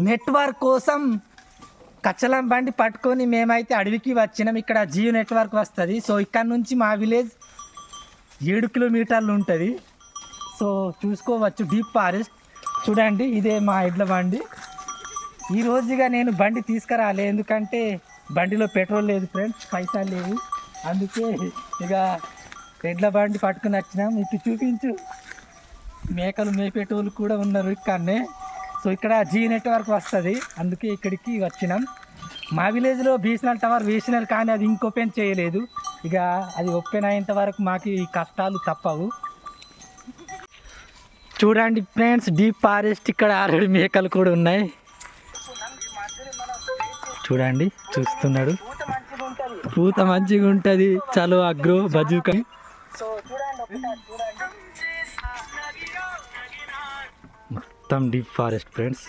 Network కోసం కచ్చలం బండి పట్టుకొని మేమైతే అడవికి వచ్చినాం. ఇక్కడ జియో నెట్వర్క్ వస్తుంది. సో ఇక్కడ నుంచి మా విలేజ్ 7 కిలోమీటర్లు ఉంటుంది. సో చూసుకోవచ్చు డీప్ ఫారెస్ట్. చూడండి ఇదే మా ఎడ్ల బండి. ఈ రోజుగా నేను బండి తీసుకురాలే, ఎందుకంటే బండిలో పెట్రోల్ లేదు ఫ్రెండ్స్, పైసలు లేవు. అందుకే ఇక ఎడ్ల బండి పట్టుకుని వచ్చినాం. ఇటు చూపించు, మేకలు మేపేటోళ్ళు కూడా ఉన్నారు ఇక్కడనే. సో ఇక్కడ జీ నెట్వర్క్ వస్తుంది, అందుకే ఇక్కడికి వచ్చినాం. మా విలేజ్లో BSNL టవర్ వేసినారు, కానీ అది ఓపెన్ చేయలేదు. ఇక అది ఓపెన్ అయ్యేంత వరకు మాకు ఈ కష్టాలు తప్పవు. చూడండి ఫ్రెండ్స్, డీప్ ఫారెస్ట్. ఇక్కడ ఆల్రెడీ మేకలు కూడా ఉన్నాయి. చూడండి, చూస్తున్నాడు. పూత మంచిగా ఉంటుంది. చలో అగ్రో బజూక. మొత్తం డీప్ ఫారెస్ట్ ఫ్రెండ్స్.